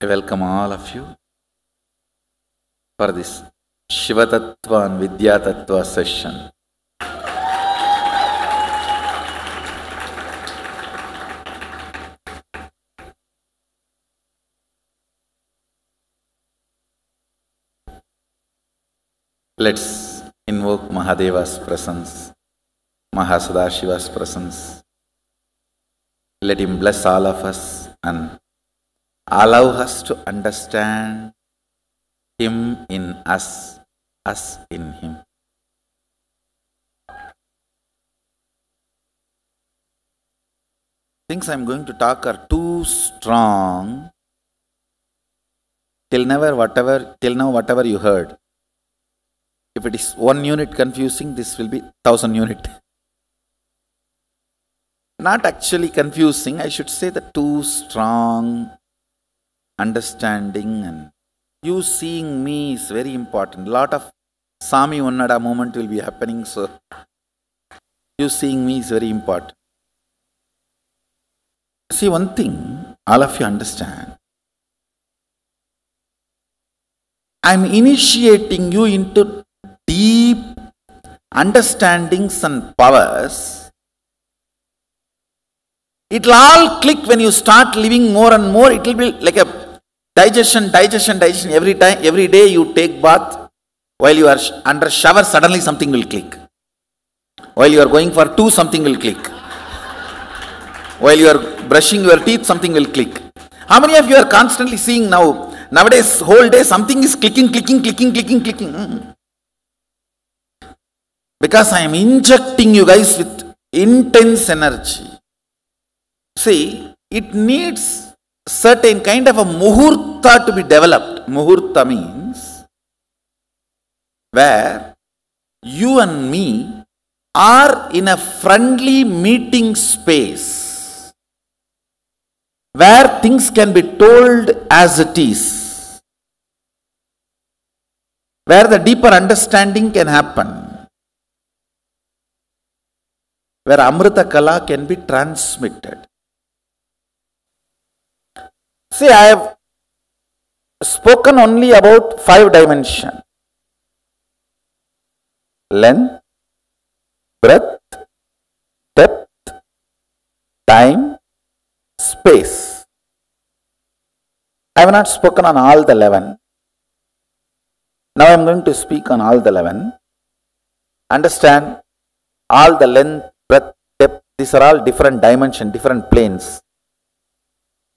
I welcome all of you for this Shiva Tattva and Vidya Tattva session. Let's invoke Mahadeva's presence, Mahasadashiva's presence. Let him bless all of us and allow us to understand him in us, us in him. Things I'm going to talk are too strong. Till now, whatever you heard. If it is 1 unit confusing, this will be 1000 unit. Not actually confusing, I should say that too strong understanding and you seeing me is very important. Lot of Sami Onnada moment will be happening, so you seeing me is very important. See, one thing, all of you understand. I'm initiating you into deep understandings and powers. It will all click when you start living more and more. It will be like a digestion. Every day you take bath, while you are under shower, suddenly something will click. While you are going for two, something will click. While you are brushing your teeth, something will click. How many of you are constantly seeing nowadays, whole day, something is clicking. Because I am injecting you guys with intense energy. See, it needs certain kind of a muhurta to be developed. Muhurta means where you and me are in a friendly meeting space where things can be told as it is, where the deeper understanding can happen, where Amrita Kala can be transmitted. See, I have spoken only about 5 dimensions. Length, breadth, depth, time, space. I have not spoken on all the 11. Now I am going to speak on all the 11. Understand, all the length, breadth, depth, these are all different dimensions, different planes.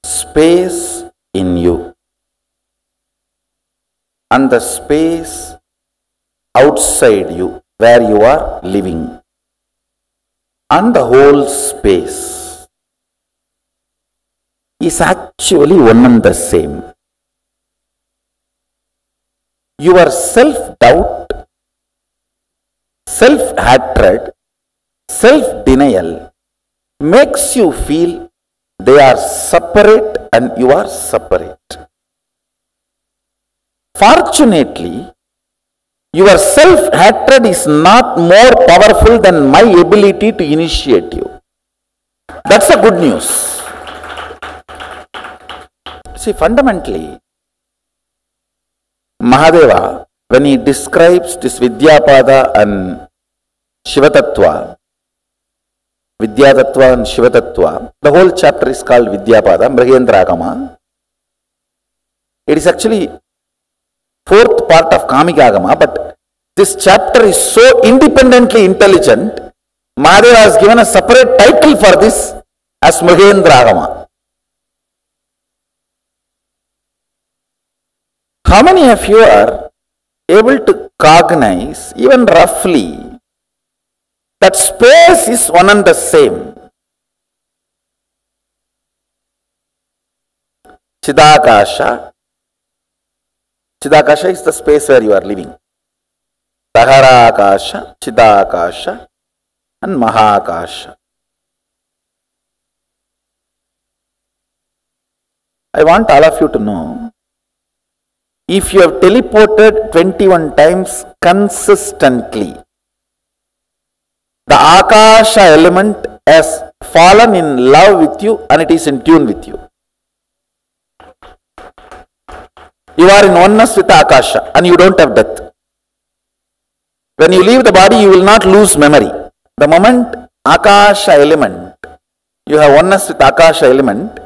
Space in you and the space outside you where you are living and the whole space is actually one and the same. Your self-doubt, self-hatred, self-denial makes you feel they are separate and you are separate. Fortunately, your self-hatred is not more powerful than my ability to initiate you. That's a good news. See, fundamentally, Mahadeva, when he describes this Vidyapada and Shiva Tattva, Vidya Tattva and Shiva Tattva, the whole chapter is called Vidyapada, Mrigendragama. It is actually 4th part of Kamikagama, but this chapter is so independently intelligent, Mahadeva has given a separate title for this as Mrigendragama. How many of you are able to cognize, even roughly, that space is one and the same? Chidakasha. Chidakasha is the space where you are living. Daharakasha, Chidakasha and Mahakasha. I want all of you to know, if you have teleported 21 times consistently, the Akasha element has fallen in love with you and it is in tune with you. You are in oneness with Akasha and you don't have death. When you leave the body, you will not lose memory. The moment Akasha element, you have oneness with Akasha element,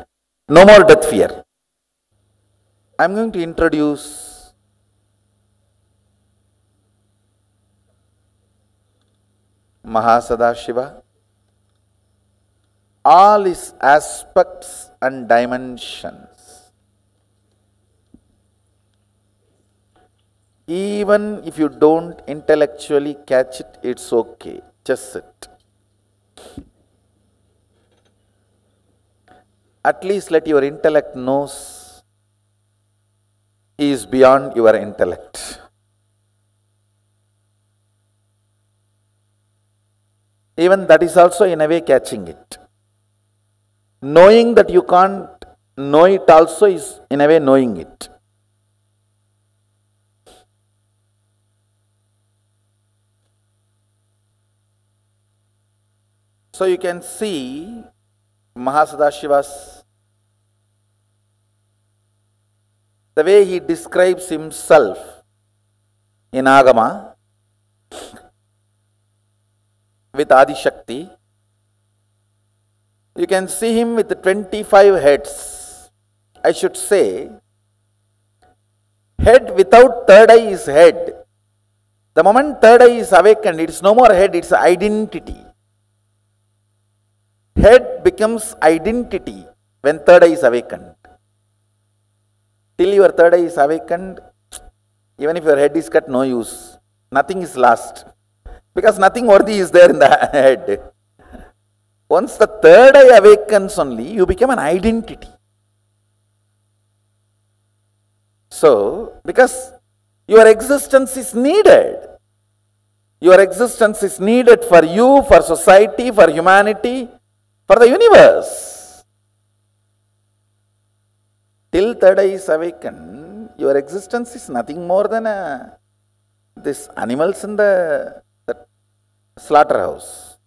no more death fear. I am going to introduce Mahasadashiva, all his aspects and dimensions. Even if you don't intellectually catch it, it's okay. Just sit. At least let your intellect knows he is beyond your intellect. Even that is also in a way catching it. Knowing that you can't know it also is in a way knowing it. So you can see Mahasadashiva's, the way he describes himself in Agama with Adi Shakti. You can see him with 25 heads. I should say, head without third eye is head. The moment third eye is awakened, it is no more head, it is identity. Head becomes identity when third eye is awakened. Till your third eye is awakened, even if your head is cut, no use. Nothing is lost. Because nothing worthy is there in the head. Once the third eye awakens only, you become an identity. So, because your existence is needed. Your existence is needed for you, for society, for humanity, for the universe. Till third eye is awakened, your existence is nothing more than this animals in the slaughterhouse.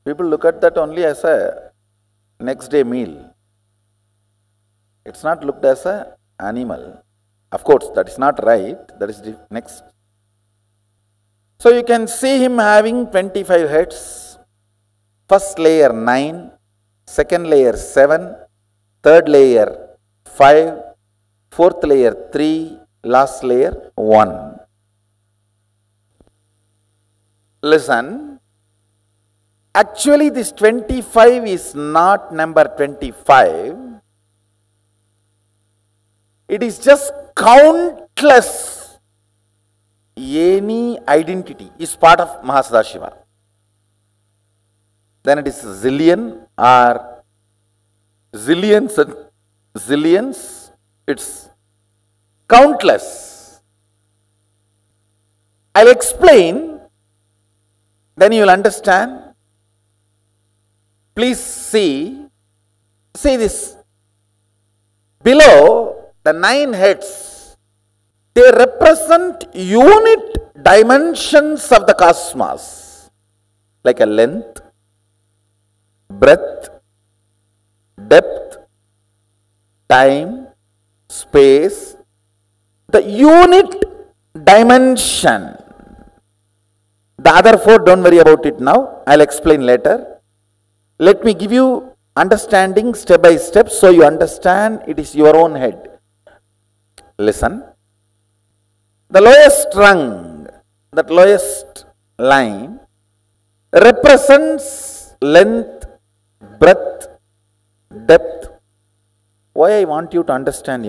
People look at that only as a next day meal. It's not looked as an animal. Of course, that is not right. That is the next. So you can see him having 25 heads. First layer 9, second layer 7, third layer 5, fourth layer 3, last layer 1. Listen, actually this 25 is not number 25. It is just countless. Any identity is part of Mahasadashiva. Then it is zillion or zillions and zillions. It's countless. I'll explain, then you will understand. Please see this. Below the 9 heads, they represent unit dimensions of the cosmos, like a length, breadth, depth, time, space, the unit dimension. The other 4, don't worry about it now, I'll explain later. Let me give you understanding step by step so you understand it is your own head. Listen. The lowest rung, that lowest line, represents length, breadth, depth. Why I want you to understand,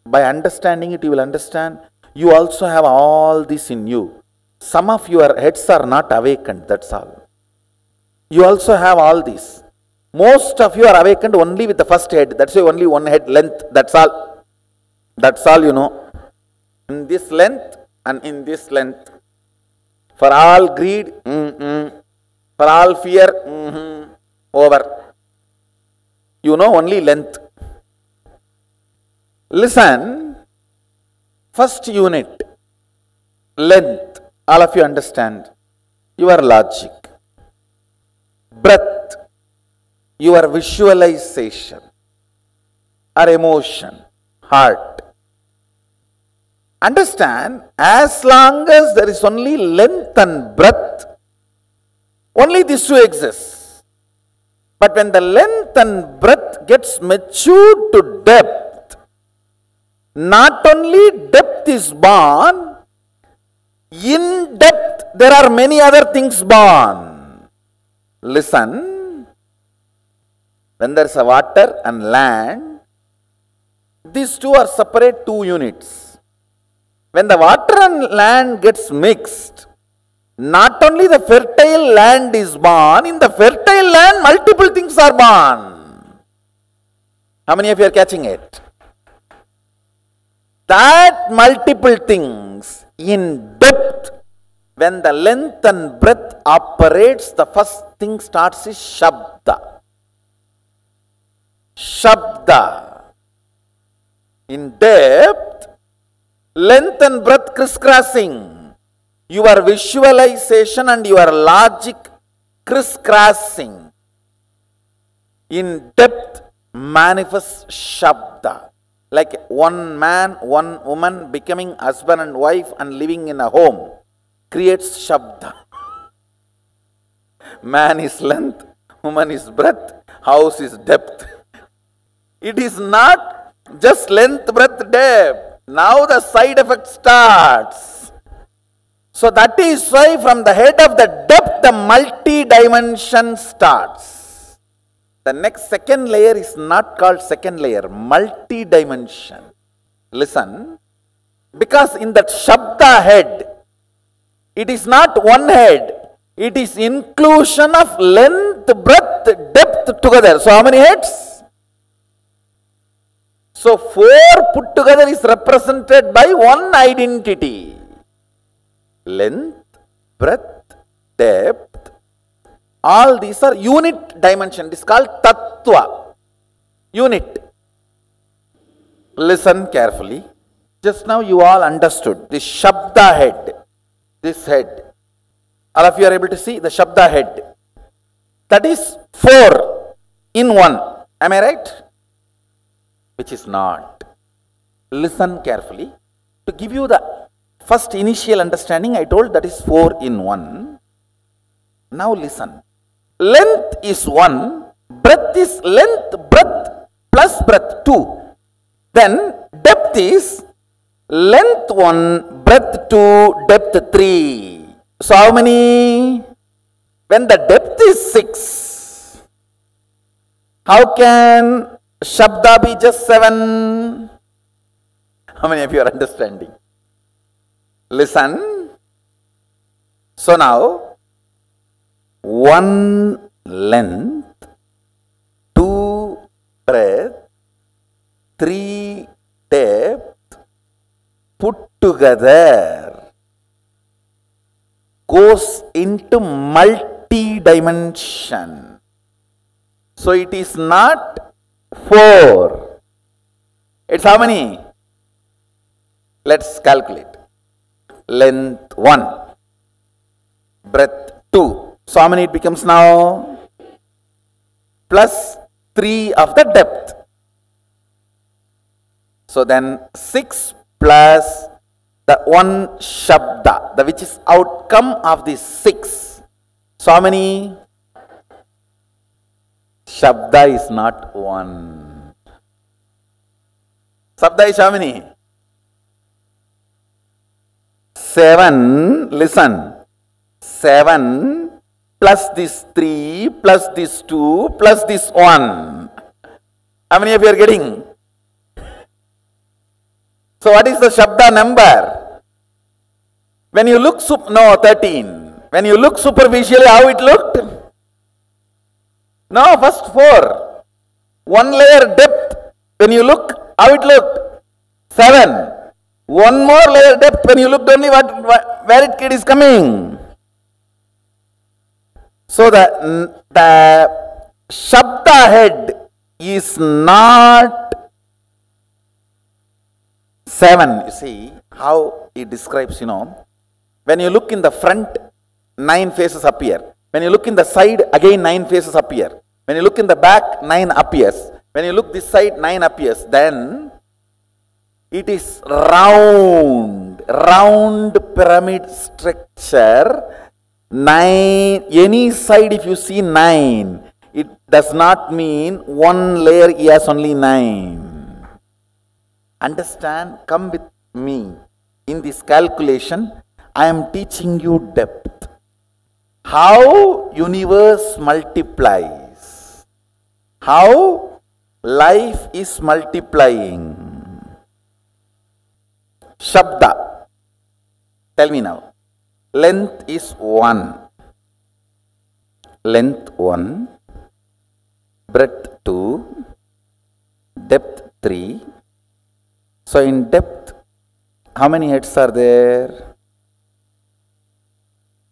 by understanding it you will understand, you also have all this in you. Some of your heads are not awakened, that's all. You also have all this. Most of you are awakened only with the first head, that's why only one head length, that's all. That's all you know. In this length and in this length. For all greed, for all fear, over. You know only length. Listen, first unit, length, all of you understand. Your logic. Breadth, your visualization or emotion. heart. Understand, as long as there is only length and breadth, only these two exist. But when the length and breadth gets matured to depth, not only depth is born, in depth there are many other things born. Listen, when there is a water and land, these two are separate two units. When the water and land gets mixed, not only the fertile land is born, in the fertile land multiple things are born. How many of you are catching it? That multiple things in depth, when the length and breadth operates, the first thing starts is Shabda. Shabda. In depth, length and breadth crisscrossing. Your visualization and your logic crisscrossing. In depth manifests Shabda. Like one man, one woman becoming husband and wife and living in a home creates Shabda. Man is length, woman is breadth, house is depth. It is not just length, breadth, depth. Now the side effect starts. So that is why from the head of the depth, the multi-dimension starts. The next second layer is not called second layer, multi-dimension. Listen, because in that Shabda head, it is not one head, it is inclusion of length, breadth, depth together. So how many heads? So 4 put together is represented by one identity. Length, breadth, depth, all these are unit dimension. This is called Tattva. Unit. Listen carefully. Just now you all understood this Shabda head. This head. All of you are able to see the Shabda head. That is 4 in 1. Am I right? Which is not. Listen carefully. To give you the first initial understanding, I told that is 4 in 1. Now listen. Length is 1, breadth is length, breadth plus breadth 2. Then depth is length 1, breadth 2, depth 3. So how many? When the depth is 6, how can Shabda be just 7? How many of you are understanding? Listen. So now, 1 length, 2 breadth, 3 depth put together goes into multi-dimension. So it is not 4. It's how many? Let's calculate. Length 1, breadth 2. So how many it becomes now? Plus 3 of the depth. So then 6 plus the 1 Shabda, the which is outcome of this 6. So how many? Shabda is not 1. Shabda is how many? 7. Listen. 7 plus this 3 plus this 2 plus this 1. How many of you are getting? So what is the Shabda number? When you look, 13. When you look superficially, how it looked? No, first 4. 1 layer depth. When you look, how it looked? 7. 1 more layer depth. When you looked only where it is coming. So the Shabda head is not 7. You see how it describes, when you look in the front, 9 faces appear. When you look in the side, again 9 faces appear. When you look in the back, 9 appears. When you look this side, 9 appears. Then It is round, round pyramid structure. 9, any side if you see 9, it does not mean one layer has only 9. Understand? Come with me. In this calculation, I am teaching you depth. How universe multiplies. How life is multiplying. Shabda. Tell me now. Length is 1. Length 1. Breadth 2. Depth 3. So in depth, how many heads are there?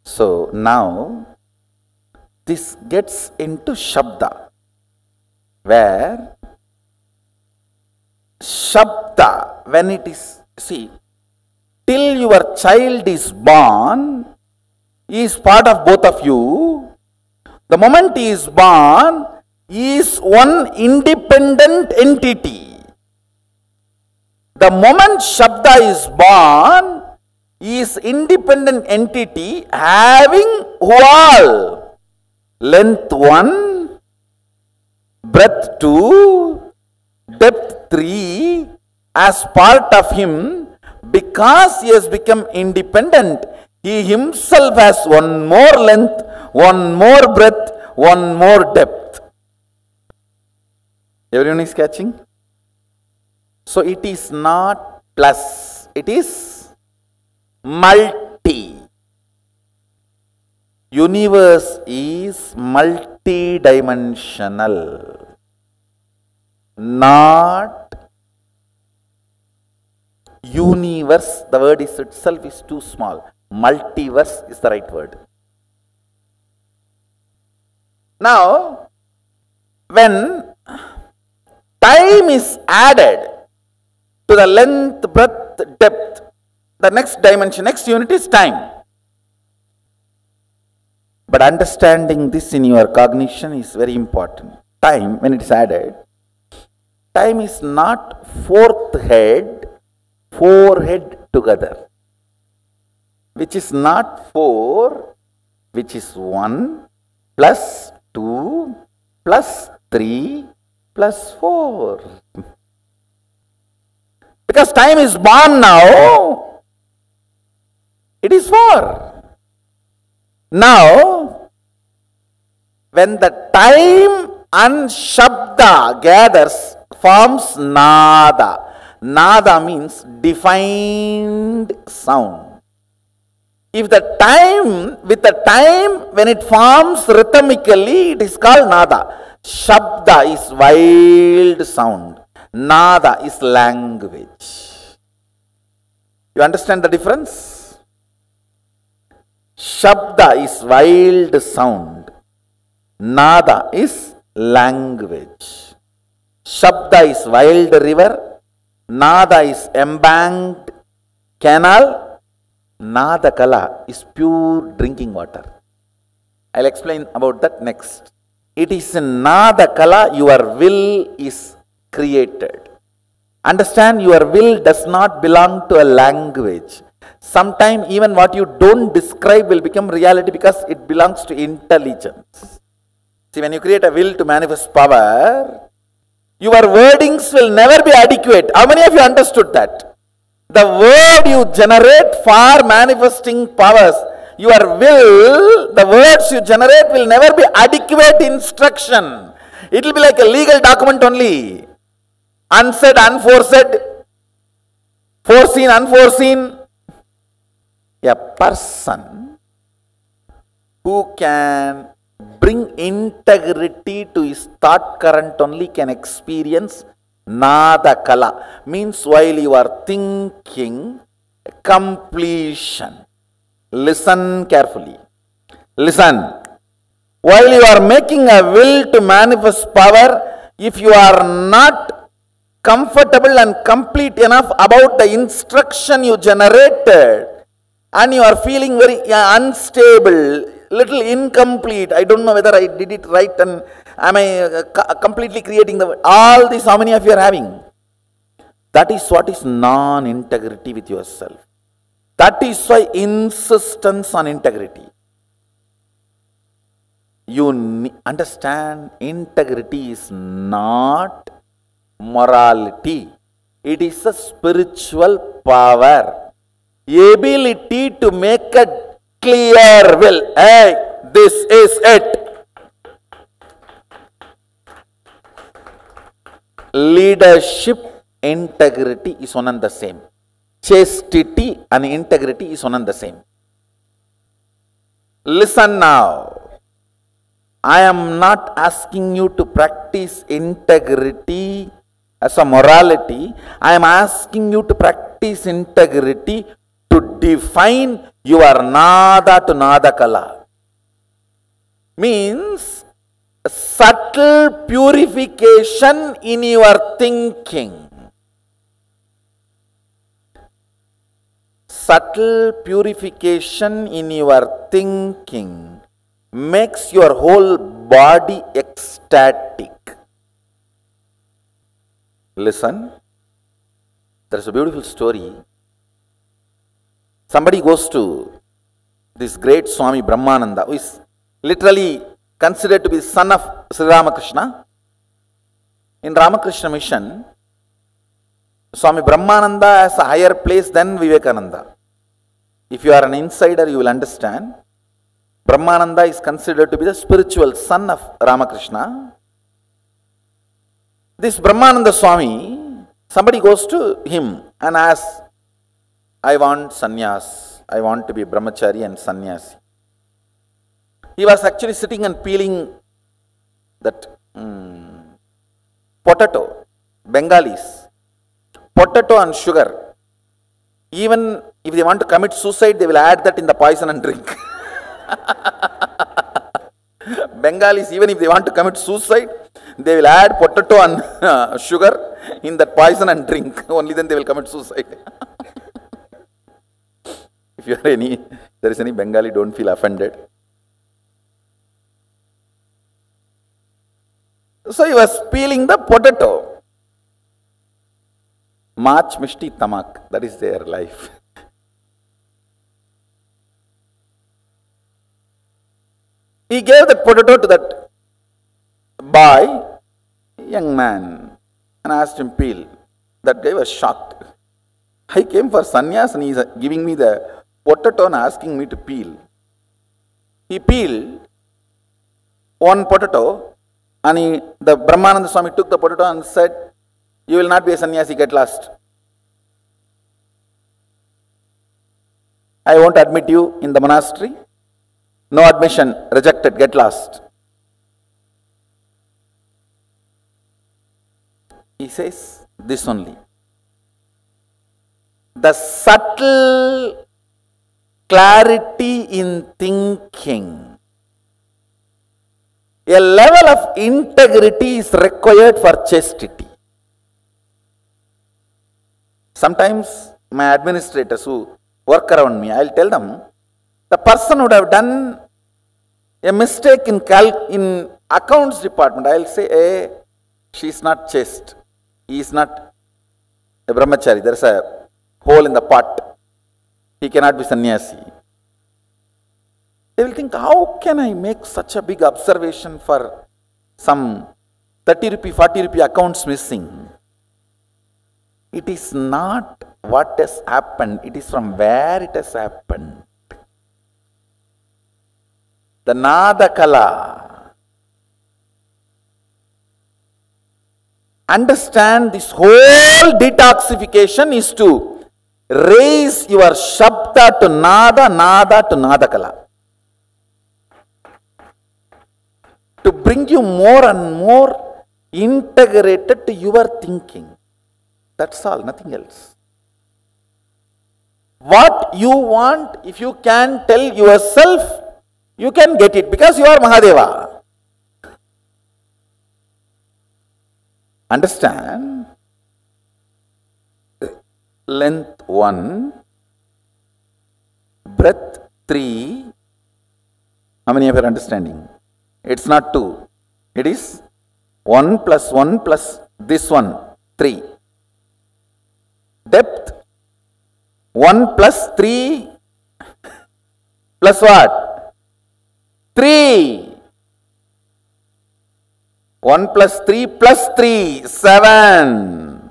So now, this gets into Shabda, where Shabda, when it is, see, till your child is born, he is part of both of you. The moment he is born, he is one independent entity. The moment Shabda is born, he is independent entity having who all? Length 1, breadth 2, depth 3 as part of him. Because he has become independent, he himself has one more length, one more breadth, one more depth. Everyone is catching? So it is not plus, it is multi. Universe is multi-dimensional, not universe. The word is itself is too small. Multiverse is the right word. Now, when time is added to the length, breadth, depth, the next dimension, next unit is time. But understanding this in your cognition is very important. Time, when it is added, time is not fourth head, four head together, which is not 4, which is 1 plus 2 plus 3 plus 4. Because time is born now, it is 4. Now, when the time and Shabda gathers, forms Nada. Nada means defined sound. If the time, with the time when it forms rhythmically, it is called Nada. Shabda is wild sound. Nada is language. You understand the difference? Shabda is wild sound. Nada is language. Shabda is wild river. Nada is embanked canal. Nada kala is pure drinking water. I'll explain about that next. It is in Nada kala your will is created. Understand, your will does not belong to a language. Sometimes even what you don't describe will become reality because it belongs to intelligence. See, when you create a will to manifest power, your wordings will never be adequate. How many of you understood that? The word you generate for manifesting powers, your will, the words you generate will never be adequate instruction. It will be like a legal document only. Unsaid, unforesaid, foreseen, unforeseen. A person who can bring integrity to his thought current only can experience Nada kala. Means while you are thinking, completion. Listen carefully. Listen. While you are making a will to manifest power, if you are not comfortable and complete enough about the instruction you generated, and you are feeling very unstable, little incomplete, I don't know whether I did it right and am I completely creating the, all this, how many of you are having? That is what is non-integrity with yourself. That is why insistence on integrity. You understand, integrity is not morality. It is a spiritual power. Ability to make a clear will. Hey, this is it. Leadership, integrity is one and the same. Chastity and integrity is one and the same. Listen now. I am not asking you to practice integrity as a morality. I am asking you to practice integrity to define your nada to nada kala. Means subtle purification in your thinking. Subtle purification in your thinking makes your whole body ecstatic. Listen, there is a beautiful story. Somebody goes to this great Swami Brahmananda, who is literally considered to be son of Sri Ramakrishna. In Ramakrishna mission, Swami Brahmananda has a higher place than Vivekananda. If you are an insider, you will understand. Brahmananda is considered to be the spiritual son of Ramakrishna. This Brahmananda Swami, somebody goes to him and asks, I want sannyas. I want to be brahmachari and sannyasi. He was actually sitting and peeling that potato, Bengalis. Potato and sugar. Even if they want to commit suicide, they will add that in the poison and drink. Bengalis, even if they want to commit suicide, they will add potato and sugar in that poison and drink. Only then they will commit suicide. If there is any Bengali, don't feel offended. So he was peeling the potato. Mach mishti tamak, that is their life. He gave that potato to that boy, young man, and asked him peel. That guy was shocked. I came for sannyas and he is giving me the potato and asking me to peel. He peeled one potato and the Brahmananda Swami took the potato and said, you will not be a sannyasi, get lost. I won't admit you in the monastery. No admission, rejected, get lost. He says this only. The subtle clarity in thinking. A level of integrity is required for chastity. Sometimes my administrators who work around me, I will tell them, the person would have done a mistake in accounts department. I will say, hey, she is not chaste. He is not a brahmachari. There is a hole in the pot. He cannot be sannyasi. They will think, how can I make such a big observation for some 30 rupee, 40 rupee accounts missing? It is not what has happened. It is from where it has happened. The Nada Kala. Understand, this whole detoxification is to raise your Shabda to Nada, Nada to Nada Kala. To bring you more and more integrated to your thinking. That's all, nothing else. What you want, if you can tell yourself, you can get it because you are Mahadeva. Understand? Length 1, breadth 3. How many of you are understanding? It's not 2. It is 1 plus 1 plus this one, 3. 1 plus 3 plus what? 3. 1 plus 3 plus 3, 7.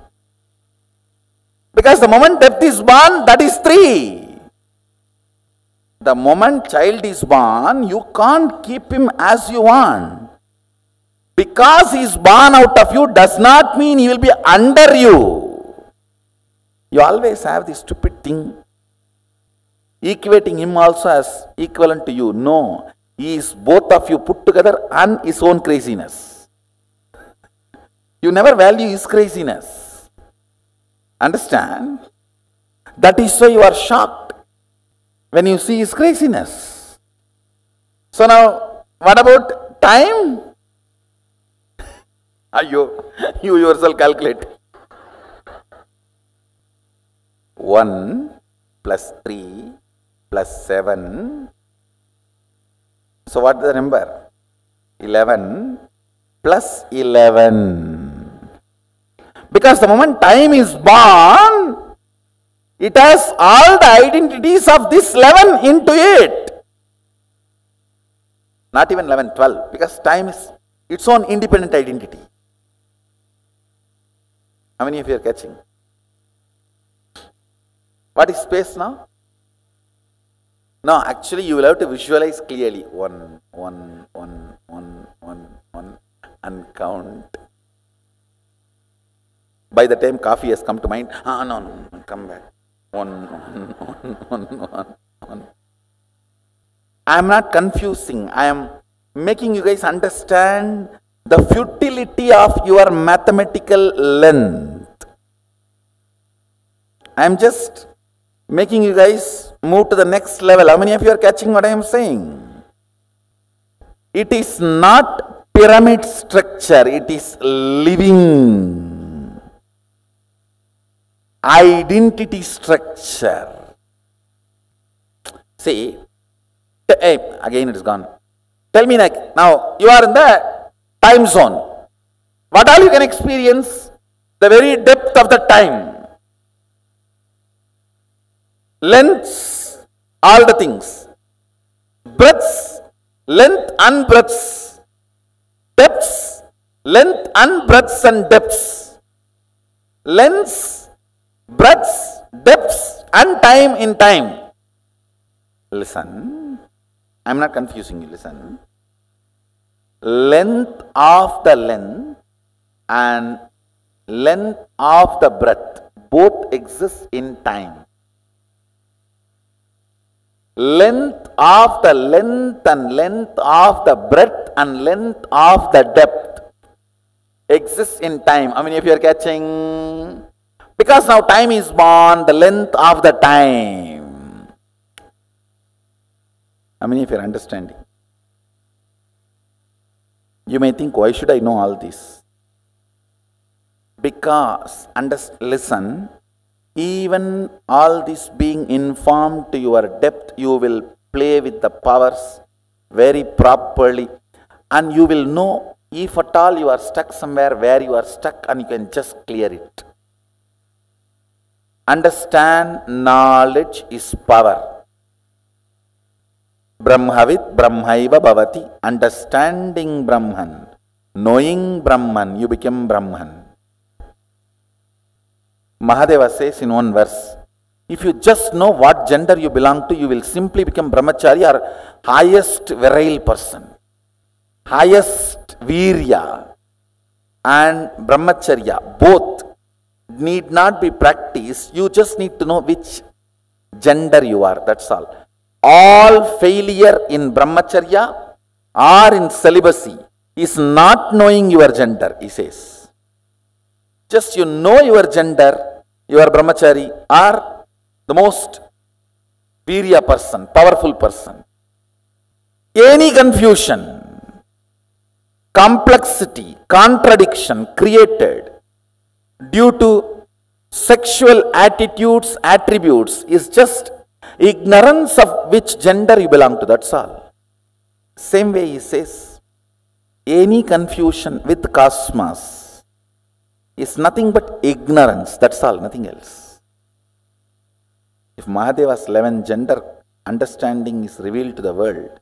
Because the moment depth is born, that is 3. The moment child is born, you can't keep him as you want. Because he is born out of you does not mean he will be under you. You always have this stupid thing, equating him also as equivalent to you. No, he is both of you put together and his own craziness. You never value his craziness. Understand? That is why you are shocked when you see his craziness. So now, what about time? You yourself calculate. 1 plus 3 plus 7. So what is the number? 11 plus 11. Because the moment time is born, it has all the identities of this 11 into it. Not even 11, 12. Because time is its own independent identity. How many of you are catching? What is space now? No, actually you will have to visualize clearly. 1, 1, 1, 1, 1, 1 and count. By the time coffee has come to mind, no, come back. 1, 1. I am not confusing. I am making you guys understand the futility of your mathematical length. I am just making you guys move to the next level. How many of you are catching what I am saying? It is not pyramid structure, it is living identity structure. See, again it is gone. Tell me now, you are in the time zone. What all you can experience? The very depth of the time. Lengths, all the things. Breadths, length and breadths. Depths, length and breadths and depths. Lengths, breadths, depths and time in time. Listen, I am not confusing you, listen. Length of the length and length of the breadth both exist in time. Length of the length and length of the breadth and length of the depth exists in time. How many of you are catching? Because now time is born, the length of the time. How many of you are understanding? You may think, why should I know all this? Because, listen, even all this being informed to your depth, you will play with the powers very properly and you will know if at all you are stuck somewhere where you are stuck and you can just clear it. Understand, knowledge is power. Brahmavit Brahmaiva Bhavati. Understanding Brahman, knowing Brahman, you become Brahman. Mahadeva says in one verse, if you just know what gender you belong to, you will simply become brahmachari or highest virile person. Highest virya and brahmacharya, both need not be practiced. You just need to know which gender you are, that's all. All failure in brahmacharya or in celibacy is not knowing your gender, he says. Just you know your gender, you are brahmachari or the most virya person, powerful person. Any confusion, complexity, contradiction created due to sexual attitudes, attributes is just ignorance of which gender you belong to, that's all. Same way he says, any confusion with cosmos is nothing but ignorance, that's all, nothing else. If Mahadeva's 11 gender understanding is revealed to the world,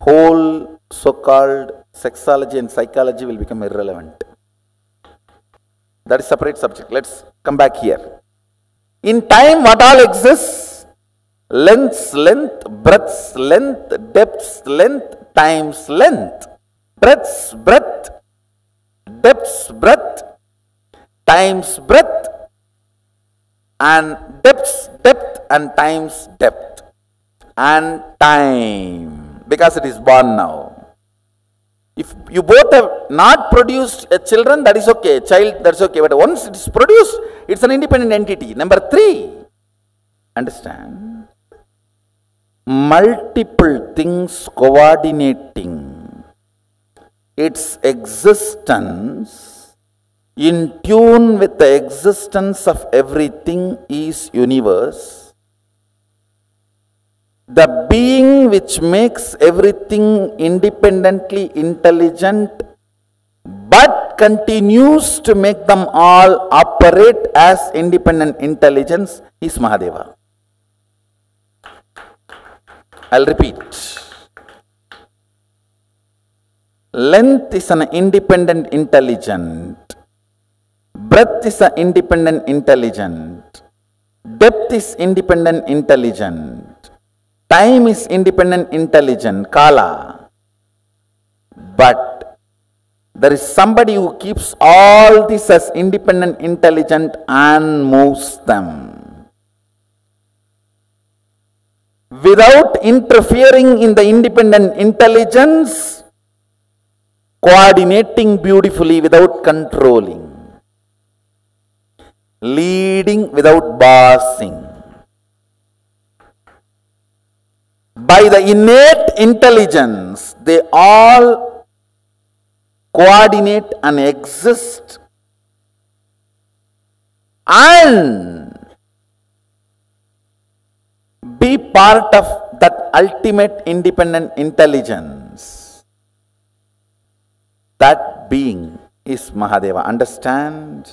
whole so-called sexology and psychology will become irrelevant. That is separate subject. Let's come back here. In time, what all exists? Length's length, breadth's length, depth's length, time's length. Breadth's breadth, depth's breadth, time's breadth, and depth's depth, and time's depth. And time, because it is born now. If you both have not produced a children, that is okay, child, that's okay. But once it is produced, it's an independent entity. Number 3, understand, multiple things coordinating its existence in tune with the existence of everything is universe. The being which makes everything independently intelligent but continues to make them all operate as independent intelligence is Mahadeva. I'll repeat. Length is an independent intelligent. Breadth is an independent intelligent. Depth is independent intelligent. Time is independent intelligent, Kala. But there is somebody who keeps all this as independent intelligent and moves them without interfering in the independent intelligence, coordinating beautifully without controlling, leading without bossing. By the innate intelligence, they all coordinate and exist and be part of that ultimate independent intelligence. That being is Mahadeva. Understand?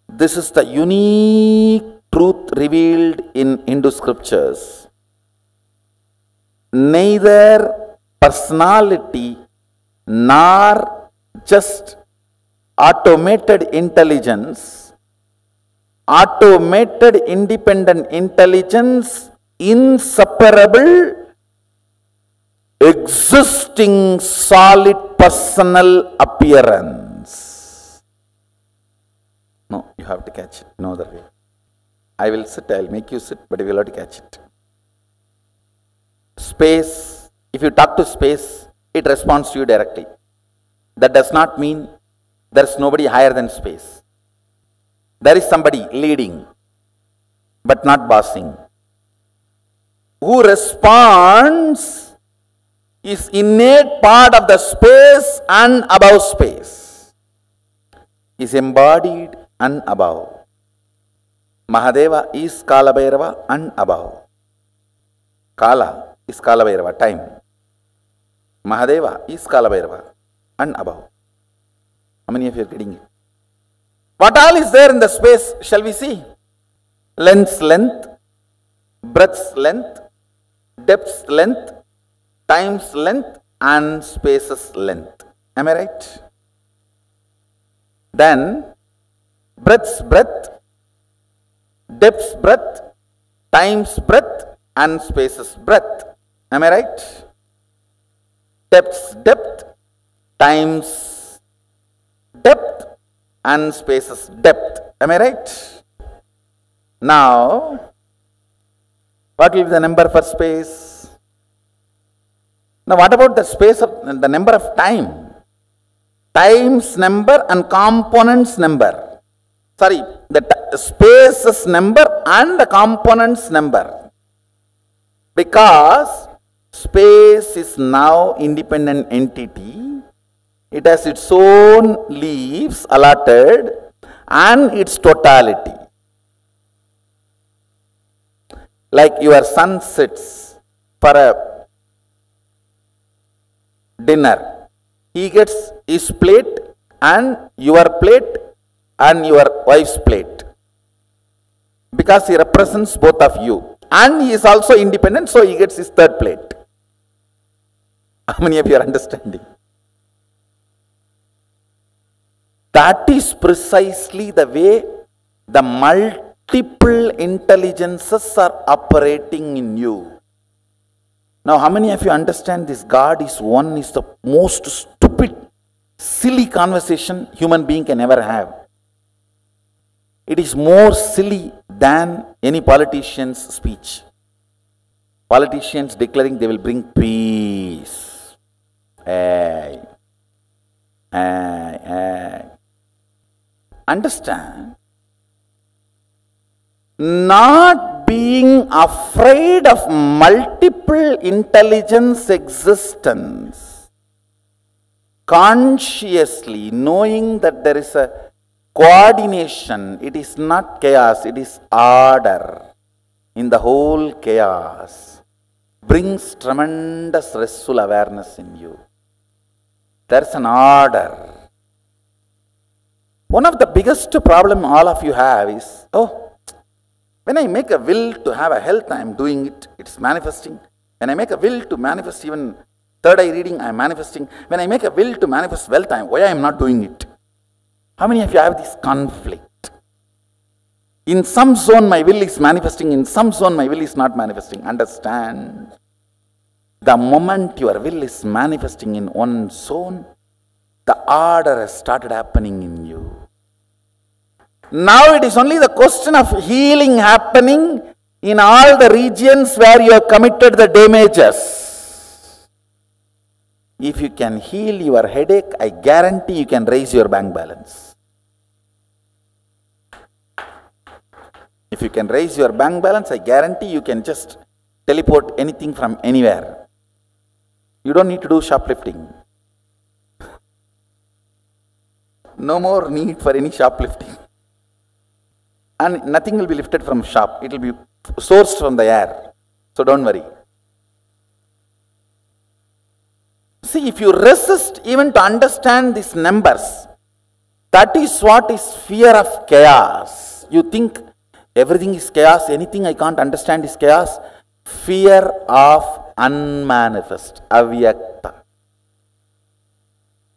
This is the unique truth revealed in Hindu scriptures. Neither personality nor just automated intelligence, automated independent intelligence, inseparable, existing solid personal appearance. No, you have to catch it, no other way. I will sit, I will make you sit, but you will have to catch it. Space, if you talk to space, it responds to you directly. That does not mean there is nobody higher than space. There is somebody leading, but not bossing. Who responds is innate part of the space and above space. Is embodied and above. Mahadeva is Kala Bhairava and above. Kala is Kala Bhairava, time. Mahadeva is Kala Bhairava and above. How many of you are getting it? What all is there in the space shall we see? Length's length, breadth's length, depth's length, time's length, and space's length. Am I right? Then breadth's breadth, depth's breadth, time's breadth, and space's breadth. Am I right? Depth's depth, time's depth, and space's depth. Am I right? Now, what will be the number for space? Now, what about the space of the number of time? Time's number and components number. Sorry, the space's number and the components number. Because space is now independent entity. It has its own leaves allotted and its totality. Like your son sits for a dinner. He gets his plate and your wife's plate. Because because he represents both of you. And he is also independent, so he gets his third plate. How many of you are understanding? That is precisely the way the multiple intelligences are operating in you. Now, how many of you understand this God is one is the most stupid, silly conversation human being can ever have? It is more silly than any politician's speech. Politicians declaring they will bring peace. Hey. Understand? Not being afraid of multiple intelligence existence, consciously knowing that there is a coordination, it is not chaos, it is order in the whole chaos, brings tremendous restful awareness in you. There is an order. One of the biggest problem all of you have is, when I make a will to have a health, I am doing it, it's manifesting. When I make a will to manifest even third eye reading, I am manifesting. When I make a will to manifest wealth, why I am not doing it? How many of you have this conflict? In some zone my will is manifesting, in some zone my will is not manifesting. Understand? The moment your will is manifesting in one zone, the order has started happening in you. Now it is only the question of healing happening in all the regions where you have committed the damages. If you can heal your headache, I guarantee you can raise your bank balance. If you can raise your bank balance, I guarantee you can just teleport anything from anywhere. You don't need to do shoplifting. No more need for any shoplifting. And nothing will be lifted from shop. It will be sourced from the air. So don't worry. See, if you resist even to understand these numbers, that is what is fear of chaos. You think everything is chaos, anything I can't understand is chaos. Fear of unmanifest, avyakta.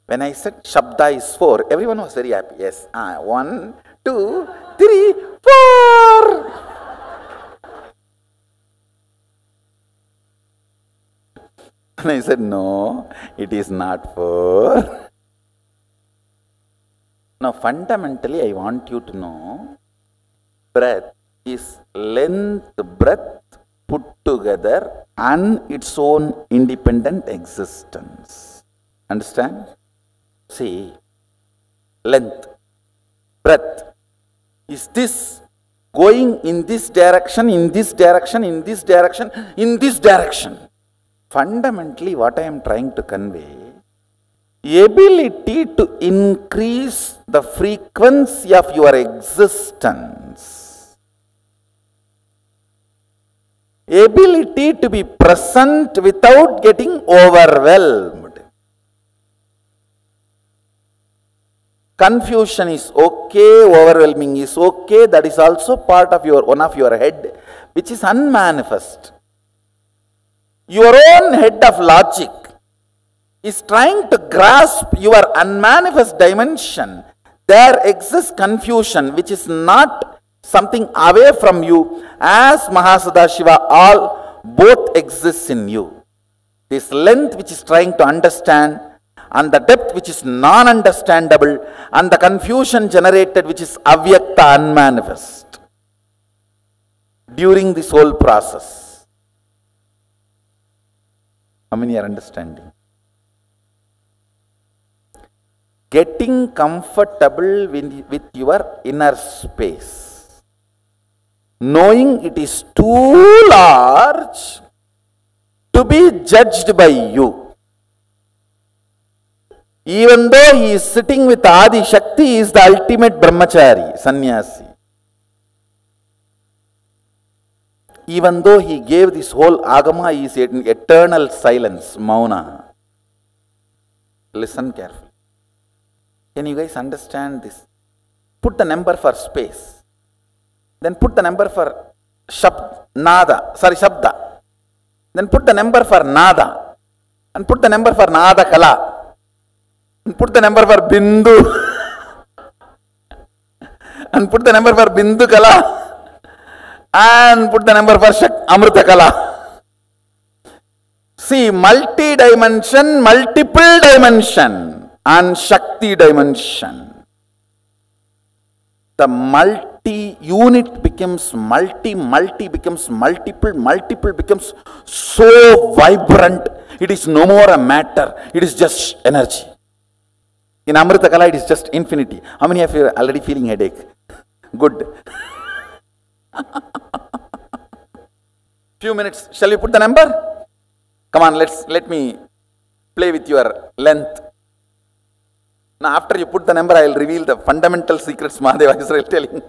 When I said Shabda is 4, everyone was very happy. Yes, 1, 2, 3, 4. And I said, no, it is not 4. Now, fundamentally, I want you to know, breath is length, breath put together and its own independent existence. Understand? See, length, breath. Is this going in this direction, in this direction, in this direction, in this direction? Fundamentally, what I am trying to convey, ability to increase the frequency of your existence, ability to be present without getting overwhelmed. Confusion is okay, overwhelming is okay, that is also part of one of your head, which is unmanifest. Your own head of logic is trying to grasp your unmanifest dimension. There exists confusion, which is not something away from you, as Mahasadashiva, both exists in you. This length which is trying to understand, and the depth which is non-understandable, and the confusion generated which is avyakta, unmanifest, during this whole process. How many are understanding? Getting comfortable with your inner space, knowing it is too large to be judged by you. Even though he is sitting with Adi Shakti, he is the ultimate brahmachari, sannyasi. Even though he gave this whole agama, he is in eternal silence, mauna. Listen carefully. Can you guys understand this? Put the number for space. Then put the number for Shabda. Then put the number for Nada. And put the number for Nada Kala. And put the number for Bindu. And put the number for Bindu Kala. And put the number for Amrita Kala. See, multi-dimension, multiple dimension, and Shakti dimension. The multi-unit becomes multi becomes multiple becomes so vibrant, it is no more a matter, it is just energy. In Amrita Kala, it is just infinity. How many of you are already feeling headache? Good. Few minutes. Shall we put the number? Come on, let me play with your length. Now, after you put the number, I will reveal the fundamental secrets Mahadeva is telling.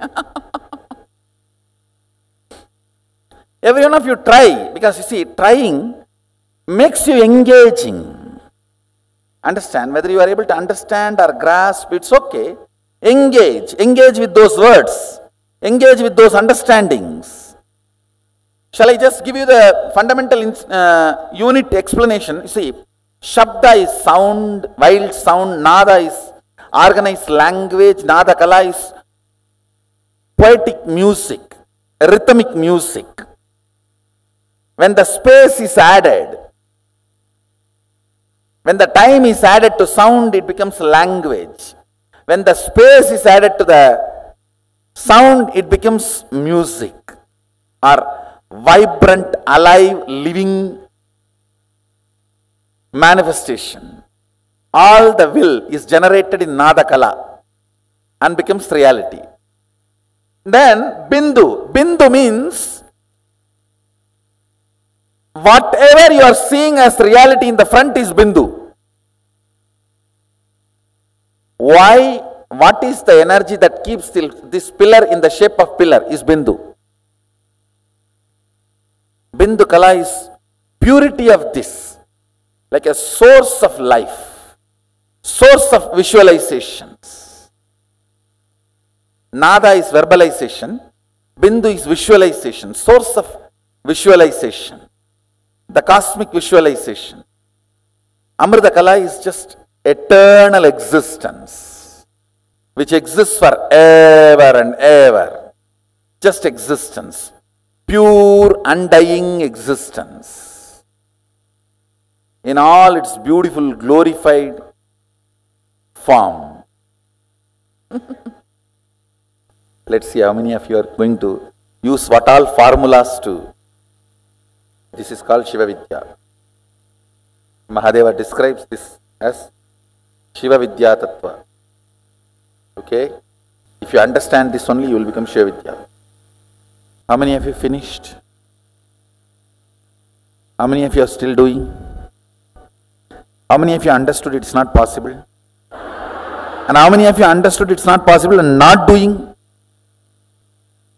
Every one of you try, because you see, trying makes you engaging. Understand? Whether you are able to understand or grasp, it's okay. Engage with those words. Engage with those understandings. Shall I just give you the fundamental unit explanation? You see, Shabda is sound, wild sound, Nada is organized language, Nada Kala is poetic music, rhythmic music. When the space is added, when the time is added to sound, it becomes language. When the space is added to the sound, it becomes music or vibrant, alive, living manifestation. All the will is generated in Nada Kala and becomes reality. Then Bindu. Bindu means whatever you are seeing as reality in the front is Bindu. Why? What is the energy that keeps this pillar in the shape of pillar is Bindu. Bindu Kala is purity of this, like a source of life, source of visualizations. Nada is verbalization, Bindu is visualization, source of visualization, the cosmic visualization. Amrita Kala is just eternal existence, which exists forever and ever. Just existence, pure, undying existence. In all its beautiful, glorified form. Let's see how many of you are going to use what all formulas to. This is called Shiva Vidya. Mahadeva describes this as Shiva Vidya Tattva. Okay? If you understand this only, you will become Shiva Vidya. How many of you finished? How many of you are still doing? How many of you understood it's not possible? And how many of you understood it's not possible and not doing?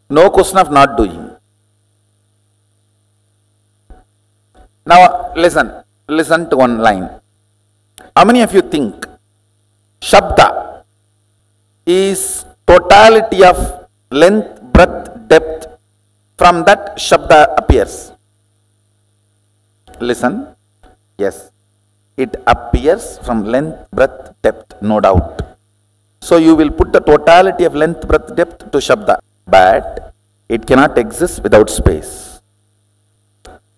No question of not doing. Now listen to one line. How many of you think Shabda is totality of length, breadth, depth? From that Shabda appears. Listen. Yes. It appears from length, breadth, depth, no doubt. So you will put the totality of length, breadth, depth to Shabda. But it cannot exist without space.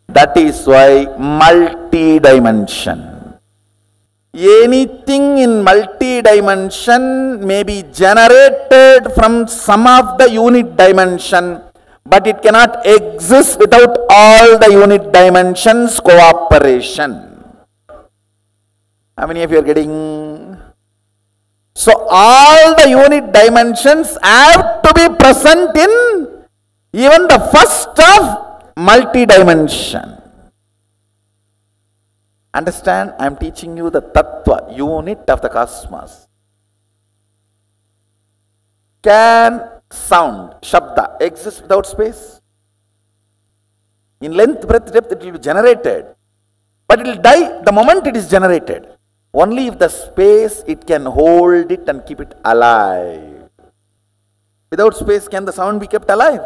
That is why multi-dimension. Anything in multi-dimension may be generated from some of the unit dimension, but it cannot exist without all the unit dimensions cooperation. How many of you are getting? So all the unit dimensions have to be present in even the first of multi-dimension. Understand? I am teaching you the Tattva, unit of the cosmos. Can sound, Shabda, exist without space? In length, breadth, depth, it will be generated. But it will die the moment it is generated. Only if the space, it can hold it and keep it alive. Without space, can the sound be kept alive?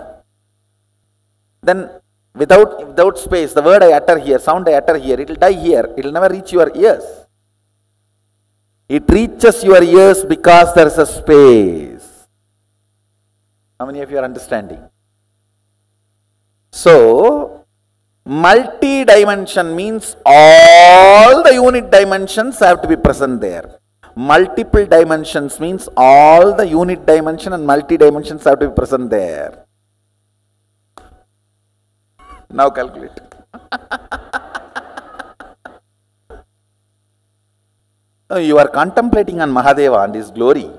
Then without space, the word I utter here, sound I utter here, it will die here. It will never reach your ears. It reaches your ears because there is a space. How many of you are understanding? So, multi-dimension means all the unit dimensions have to be present there. Multiple dimensions means all the unit dimension and multi-dimensions have to be present there. Now calculate. You are contemplating on Mahadeva and his glory.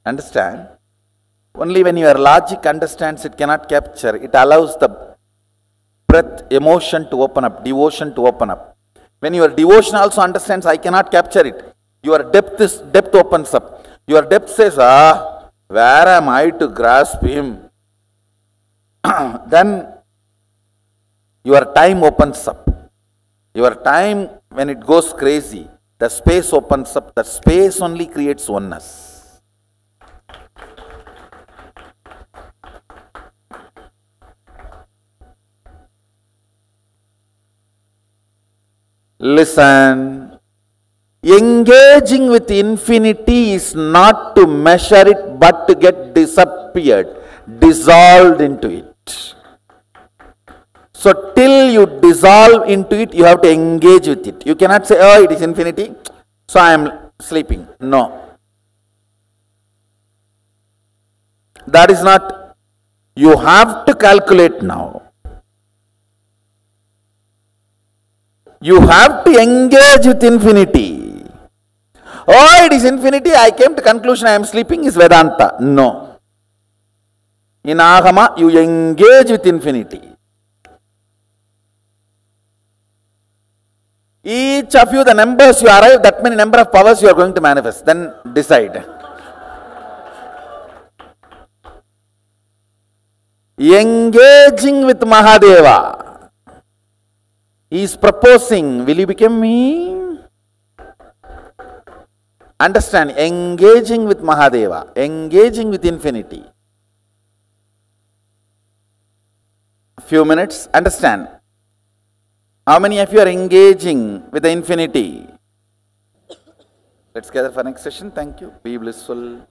Understand? Only when your logic understands, it cannot capture. It allows the breath, emotion to open up, devotion to open up. When your devotion also understands, I cannot capture it. Your depth opens up. Your depth says, where am I to grasp him? Then your time opens up. Your time, when it goes crazy, the space opens up. The space only creates oneness. Listen. Engaging with infinity is not to measure it, but to get disappeared, dissolved into it. So till you dissolve into it, you have to engage with it. You cannot say, oh, it is infinity, so I am sleeping. No. That is not. You have to calculate now. You have to engage with infinity. Oh, it is infinity, I came to conclusion I am sleeping is Vedanta. No. In Agama, you engage with infinity. Each of you, the numbers you arrive, that many number of powers you are going to manifest. Then decide. Engaging with Mahadeva. He is proposing, will you become me? Understand, engaging with Mahadeva, engaging with infinity. Few minutes, understand. How many of you are engaging with the infinity? Let's gather for next session. Thank you. Be blissful.